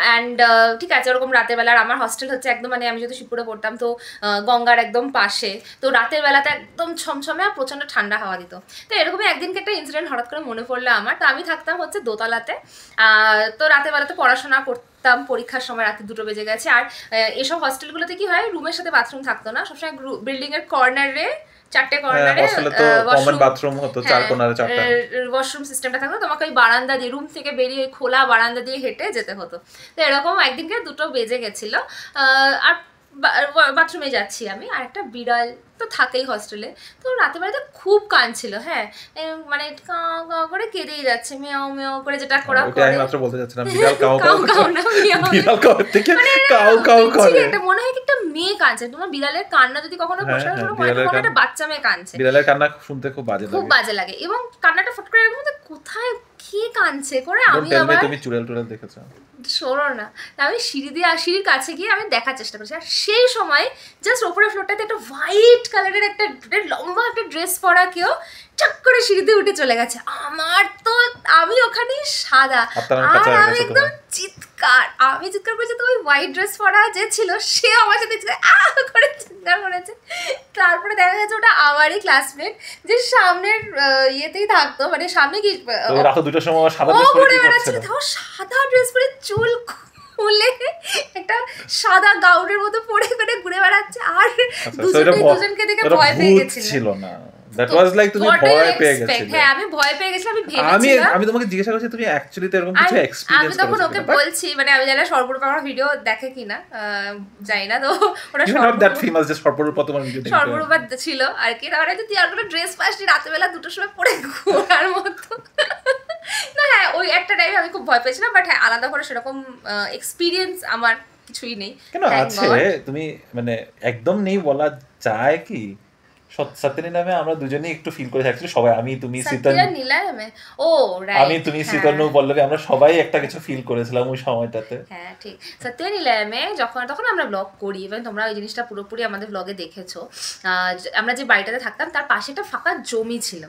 অ্যান্ড ঠিক আছে, ওরকম রাতের বেলা, আমার হস্টেল হচ্ছে একদম, মানে আমি যেহেতু শিবপুরে পড়তাম তো গঙ্গার একদম পাশে, তো রাতের বেলাতে একদম ছমছমে আর প্রচন্ড ঠান্ডা হাওয়া দিত। তো এরকমই একদিনকে একটা ইনসিডেন্ট হঠাৎ করে মনে পড়লো আমার। তো আমি থাকতাম হচ্ছে দোতলাতে, তো রাতের বেলাতে পড়াশোনা করতাম, পরীক্ষার সময় রাতে 2টো বেজে গেছে। আর এসব হস্টেলগুলোতে কি হয়, রুমের সাথে বাথরুম থাকতো না, সবসময় বিল্ডিং এর কর্নারে 4টে কর্নারে ওয়াশরুম সিস্টেমটা থাকতো, তোমাকে ওই বারান্দা দিয়ে, রুম থেকে বেরিয়ে খোলা বারান্দা দিয়ে হেঁটে যেতে হতো। তো এরকম একদিনকে 2টো বেজে গেছিল, আর বাথরুমে যাচ্ছি আমি, আর একটা বিড়াল তো থাকেই হস্টেলে, তো রাতে বেলাতে খুব কাঁদছিল, হ্যাঁ মানে কাউ কাউ করে কেঁদেই যাচ্ছে, মেয়াও মেয়াও করে, যেটা করা করে। আমি মাত্র বলতে যাচ্ছিলাম বিড়াল কাউ কাউ কাউ না মিয়াও, বিড়াল কাউ থেকে কাউ কাউ করে, এটা মনে হয় একটা মেয়ে কাঁদছে। তোমার বিড়ালের কান্না যদি কখনো বসে শোনো, মনে হয় একটা বাচ্চা মেয়ে কাঁদছে। বিড়ালের কান্না শুনতে খুব বাজে লাগে, এবং কান্নাটা ফট করে এরকম কোথায় কি কাঁদছে করে। আমি আবার তুমি চুড়েল টুড়েল দেখেছো? শোনো না, আমি সিঁড়ির কাছে গিয়ে আমি দেখার চেষ্টা করছি, আর সেই সময় জাস্ট ওপরের ফ্লোরটাতে একটা হোয়াইট কালারের একটা লম্বা একটা ড্রেস পরা কেউ চাক করে সিঁড়িতে উঠে চলে গেছে। আমার তো আমি ওখানে সাদা, আর আমি একদম আমি চিৎকার করেছি, তো ওই হোয়াইট ড্রেস পরা যে ছিল সে আমার সাথে করে চিৎকার করেছে। তারপরে দেখা গেছে ওটা আমারই ক্লাসমেট, যে সামনের ইয়েতেই থাকতো, মানে সামনে কি রাত 2টার সময় সাদা ড্রেস পরে চুল খুলে একটা সাদা গাউনের মতো পরে করে ঘুরে বেড়াচ্ছে, আর দুজনকে দেখে ভয় পেয়ে গেছিল না। That was like তুমি ভয় পেয়ে গেছিলে। হ্যাঁ আমি ভয় পেয়ে গেছিলাম, আমি ভেবেছিলাম। আমি তোমাকে জিজ্ঞাসা করছি তুমি অ্যাকচুয়ালি তো এরকম কিছু এক্সপেরিয়েন্স করেছো? আমি তখন ওকে বলছি, মানে আমি জানি না সর্বরূপা আমার ভিডিও দেখে কিনা, জানি না, তো ওটা সর্বরূপা ছিল আর কি। তারপরে তুই আর কোনো ড্রেস পাসনি রাতে বেলা 2টোর সময় পরে ঘোরার মতো না। হ্যাঁ ওই একটা টাইমে আমি খুব ভয় পেয়েছিলাম, বাট হ্যাঁ আলাদা করে সেরকম এক্সপিরিয়েন্স আমার কিছুই নেই। কেন আছে তুমি মানে একদম নেই বলা যায় কি? সত্যি নামে আমরা দুজনেই একটু ফিল করে থাকছি সবাই, আমি তুমি শীতল নীলামে, ও রাইট, আমি তুমি শীতল পল্লবী, আমরা সবাই একটা কিছু ফিল করেছিলাম ওই সময়টাতে। হ্যাঁ ঠিক, সত্যি নীলামে তখন আমরা ব্লগ করি, এবং তোমরা ওই জিনিসটা পুরোপুরি আমাদের ব্লগে দেখেছো। আমরা যে বাড়িটাতে থাকতাম তার পাশে একটা ফাঁকা জমি ছিল,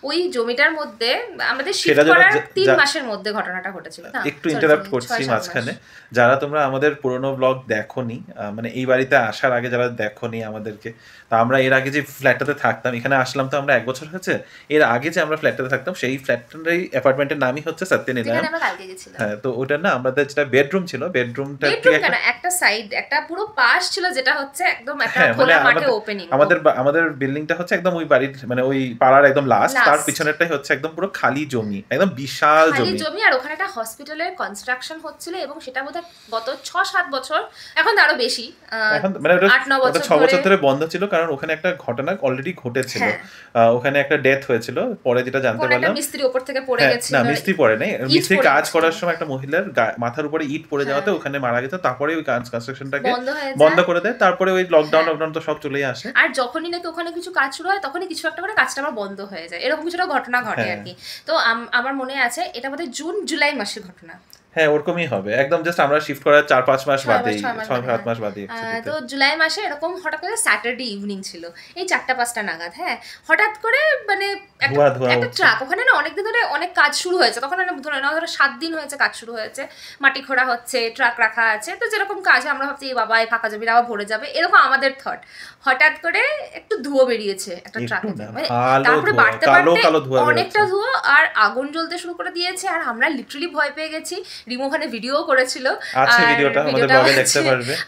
ওই জমিটার মধ্যে আমাদের শিফট করার 3 মাসের মধ্যে ঘটনাটা ঘটেছিল। একটু ইন্টারাপ্ট করছি মাঝখানে, যারা তোমরা আমাদের পুরনো ব্লগ দেখোনি, মানে এই বাড়িতে আসার আগে যারা দেখোনি আমাদেরকে, তা আমরা এর আগে যে ফ্ল্যাটটাতে থাকতাম, এখানে আসলাম তো আমরা 1 বছর হয়েছে, এর আগে যে আমরা ফ্ল্যাটটাতে থাকতাম সেই ফ্ল্যাটটারই অ্যাপার্টমেন্টের নামই হচ্ছে সত্যনিলয়ম। হ্যাঁ তো ওটা না আমাদের যেটা বেডরুম ছিল, বেডরুমটা একটা সাইড একটা পুরো পাশ ছিল, যেটা হচ্ছে একদম একটা খোলা মাঠে ওপেনিং। আমাদের বিল্ডিংটা হচ্ছে একদম ওই বাড়ির মানে ওই পাড়ার একদম লাস্ট, তার পিছনেরটাই হচ্ছে একদম পুরো খালি জমি, একদম বিশাল জমি। আর ওখানে একটা হসপিটালের কনস্ট্রাকশন হচ্ছিল, এবং সেটা বোধহয় গত 6-7 বছর, এখন তো আরো বেশি, এখন মানে 8-9 বছর 6 বছর ধরে বন্ধ ছিল, কারণ ওখানে একটা ঘটনা অলরেডি ঘটেছিল। ওখানে একটা ডেথ হয়েছিল, পরে যেটা জানতে পারলাম মিস্ত্রি উপর থেকে পড়ে গেছে। না মিস্ত্রি পড়ে নাই, মিস্ত্রি কাজ করার সময় একটা মহিলার মাথার উপরে ইট পড়ে যাওয়াতে ওখানে মারা গেছে। তারপরে ওই কনস্ট্রাকশনটাকে বন্ধ করে দেয়, তারপরে ওই লকডাউন তো সব চলেই আসে। আর যখনই নাকি ওখানে কিছু কাজ শুরু হয়, তখনই কিছু একটা করে কাজটা আবার বন্ধ হয়ে যায়, এরকম কিছুটা ঘটনা ঘটে আর কি। তো আমার মনে আছে এটা বোধহয় জুন-জুলাই মাসের ঘটনা। হ্যাঁ ওরকমই হবে, একদম জাস্ট আমরা শিফট করার 4-5 মাস বাদেই, 6-7 মাস বাদেই। তো জুলাই মাসে এরকম হঠাৎ করে স্যাটারডে ইভিনিং ছিল, এই 4টা-5টা নাগাদ। হ্যাঁ হঠাৎ করে মানে একটা ট্রাক, ওখানে না অনেকদিন ধরে অনেক কাজ শুরু হয়েছে, তখন ধরো 7 দিন হয়েছে কাজ শুরু হয়েছে, মাটি খোঁড়া হচ্ছে, ট্রাক রাখা আছে, তো যেরকম কাজ আমরা ভাবছি এই বাবা এই ফাঁকা জমিটা আবার ভরে যাবে, এরকম আমাদের থট। হঠাৎ করে একটু ধুয়ো বেরিয়েছে একটা ট্রাকে, তারপরে বাড়তে অনেকটা ধুয়ো, আর আগুন জ্বলতে শুরু করে দিয়েছে, আর আমরা লিটারালি ভয় পেয়ে গেছি। রিমো ওখানে ভিডিও করেছিল,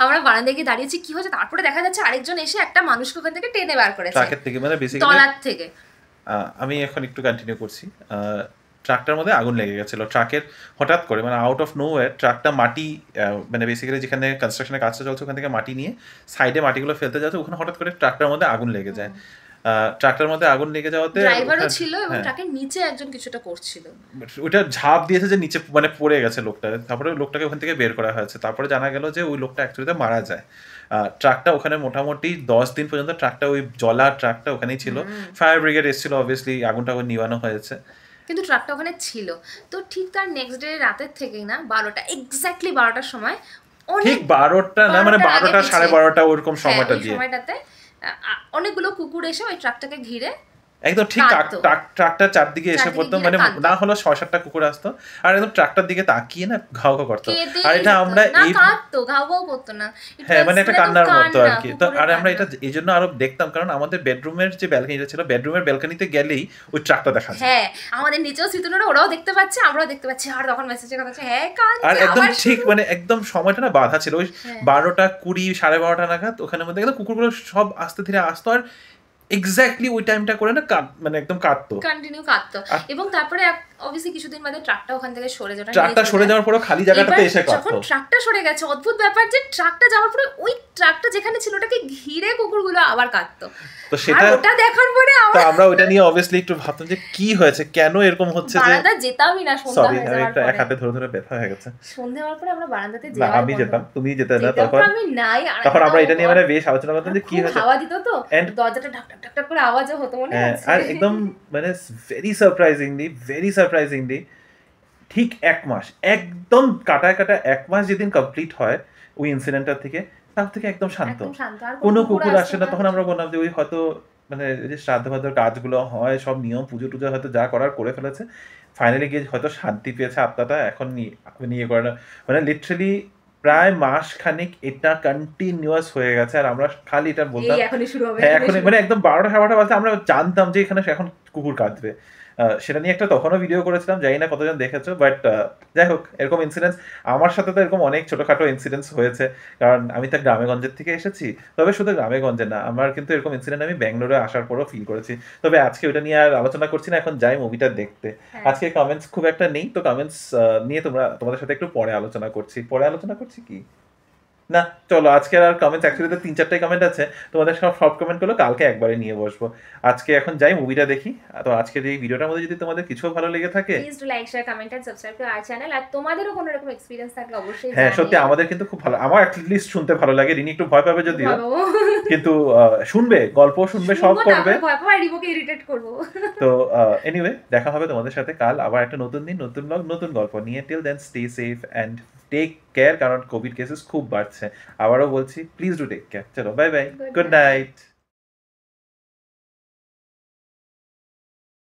আমরা বারান্দায় গিয়ে দাঁড়িয়েছি কি হয়েছে, তারপরে দেখা যাচ্ছে আরেকজন এসে একটা মানুষকে ওখান থেকে টেনে বার করেছে তলার থেকে। আমি এখন একটু কন্টিনিউ করছি। ট্রাকটার মধ্যে আগুন লেগে গেছিল, ট্রাকের হঠাৎ করে মানে আউট অফ নোওয়্যার ট্রাকটা মাটি মানে বেসিক্যালি যেখানে কনস্ট্রাকশনের কাজটা চলছে ওখান থেকে মাটি নিয়ে সাইডে মাটিগুলো ফেলতে যাচ্ছে, ওখানে হঠাৎ করে ট্রাকটার মধ্যে আগুন লেগে যায়। ট্রাকটার মধ্যে আগুন লেগে যাওয়াতে ড্রাইভারও ছিল এবং ট্রাকের নিচে একজন কিছুটা করছিল, ওটা ঝাঁপ দিয়েছে যে নিচে মানে পড়ে গেছে লোকটা। তারপরে লোকটাকে ওখান থেকে বের করা হয়েছে, তারপরে জানা গেল যে ওই লোকটা অ্যাকচুয়ালি মারা যায়। ট্রাকটা ওখানে মোটামুটি 10 দিন পর্যন্ত ট্রাকটা ওই জলা ট্রাকটা ওখানেই ছিল। ফায়ার ব্রিগেড এসেছিল, অবভিয়াসলি আগুনটা নিভানো হয়েছে, কিন্তু ট্রাকটা ওখানে ছিল। তো ঠিক তার নেক্সট ডে রাতের থেকেই না 12টা এক্স্যাক্টলি 12টার সময়, ঠিক 12টা না মানে 12টা 12:30 ওরকম সময়টা দিয়ে সময়টাতে অনেকগুলো কুকুর এসে ওই ট্রাকটাকে ঘিরে একদম ঠিক ট্রাকটার চারদিকে এসে পড়তো, মানে না হলো 6-7টা কুকুর আসতো আর একদম ট্রাকটার দিকে তাকিয়ে না ঘাউ ঘাউ করতো। আর এটা আমরা এই ঘাউ ঘাউ করতো না, হ্যাঁ মানে একটা কান্নার মতো আর কি। তো আর আমরা এটা এই জন্য আরো দেখতাম, কারণ আমাদের বেডরুমের যে ব্যালকনিটা ছিল, বেডরুমের ব্যালকনিতে গেলেই ওই ট্রাকটা দেখা যায়। হ্যাঁ আমাদের নিচেও সিতুনরা ওরাও দেখতে পাচ্ছে, আমরাও দেখতে পাচ্ছি। আর তখন মেসেজের কথা হচ্ছে হ্যাঁ কাঁদছে, আর একদম ঠিক মানে একদম সময়টা না বাধা ছিল, ওই 12টা 20 12:30 নাগাদ ওখানে মধ্যে একদম কুকুরগুলো সব আস্তে ধীরে আসতো, আর এক্স্যাক্টলি ওই টাইমটা করে না মানে একদম কাঁদতো, কন্টিনিউ কাঁদতো। এবং তারপরে অবভিয়াসলি কিছুদিন বাদে ট্রাকটা ওখান থেকে সরে যাওয়া, ট্রাকটা সরে যাওয়ার পরে খালি জায়গাটাতে এসে যখন কাটতো। ট্রাকটা সরে গেছে, অদ্ভুত ব্যাপার যে ট্রাকটা যাওয়ার পরে ওই ট্রাকটা যেখানে ছিল ওটাকে ঘিরে কুকুরগুলো আবার কাটতো। তো সেটা ওটা দেখার পরে তো আমরা ওইটা নিয়ে অবভিয়াসলি একটু ভাবতাম যে কি হয়েছে, কেন এরকম হচ্ছে, যে বারান্দা যেতামই না সন্ধ্যা সরি হয়ে আমি যাওয়ার একটা এক পরে। হাতে ধরে ধরে ব্যথা হয়ে গেছে। সন্ধ্যা হওয়ার পরে আমরা বারান্দাতে না যাওয়া আমি যেতাম, তুমি যেতে না যেতাম তখন। তো আমি নাই, আর তখন আমরা একটা এটা নিয়ে মানে বেশ আলোচনা করতাম যে কি খুব হয়েছে। হাওয়া দিত তো, And- দরজাটা ঢাক ঢাক ঢাক ঢাক করে আওয়াজও হতো, মনে আছে? আর একদম মানে ভেরি সারপ্রাইজিংলি ঠিক 1 মাস, একদম কাটায় কাটায় 1 মাস যেদিন কমপ্লিট হয় ওই ইনসিডেন্টটার থেকে, তার থেকে একদম শান্ত, একদম শান্ত, আর কোনো কুকুর কুকুর আসতো আসে না। তখন আমরা বললাম যে ওই হয়তো মানে এই যে শ্রাদ্ধ ভাদ্র কাজগুলো হয়, সব নিয়ম পুজো টুজো হয়তো যা করার করে ফেলেছে, ফাইনালি গিয়ে হয়তো শান্তি পেয়েছে আত্মাটা, এখন নিয়ে করে না। মানে লিটারালি প্রায় মাস খানিক এটা কন্টিনিউয়াস হয়ে গেছে, আর আমরা খালি এটা বলতাম এই এখনই শুরু হবে, হ্যাঁ এখনই এখন শুরু মানে একদম 12টা 12টা বাজে আমরা জানতাম যে এখানে এখন কুকুর কাঁদবে। সেটা নিয়ে একটা তখনও ভিডিও করেছিলাম, জানি না কতজন দেখেছো, বাট যাই হোক এরকম ইনসিডেন্টস আমার সাথে তো এরকম অনেক ছোটখাটো ইনসিডেন্টস হয়েছে, কারণ আমি তো গ্রামেগঞ্জের থেকে এসেছি। তবে শুধু গ্রামেগঞ্জে না, আমার কিন্তু এরকম ইনসিডেন্ট আমি ব্যাঙ্গালোরে আসার পরও ফিল করেছি। তবে আজকে ওটা নিয়ে আর আলোচনা করছি না, এখন যাই মুভিটা দেখতে। হ্যাঁ। আজকে কমেন্টস খুব একটা নেই, তো কমেন্টস নিয়ে তোমাদের সাথে একটু পরে আলোচনা করছি কি না, চলো আজকে আর কমেন্টস অ্যাকচুয়ালি তো 3-4টাই কমেন্ট আছে, তোমাদের সব কমেন্ট গুলো কালকে একবারে নিয়ে বসবো। আজকে এখন যাই মুভিটা দেখি। তো আজকের এই ভিডিওটার মধ্যে যদি তোমাদের কিছু ভালো লেগে থাকে, please do like share comment and subscribe to our channel. আর তোমাদেরও কোনো রকম এক্সপেরিয়েন্স থাকলে অবশ্যই হ্যাঁ জানিও। সত্যি আমাদের কিন্তু খুব ভালো, আমার অ্যাটলিস্ট শুনতে ভালো লাগে। রিনি একটু ভয় পাবে যদিও, ভালো। কিন্তু শুনবে, গল্প শুনবে, সব শুনবো না, করবে। আমি ভয় পাবো আর রিবোকে ইরিটেট করবো। তো এনিওয়ে দেখা হবে তোমাদের সাথে কাল আবার একটা নতুন দিন, নতুন ব্লগ, নতুন গল্প নিয়ে। Till then stay safe and take care, কারণ কোভিড কেসেস খুব বাড়ছে। আবারও বলছি প্লিজ ডু টেক কেয়ার। চলো bye bye, Good good night. Night.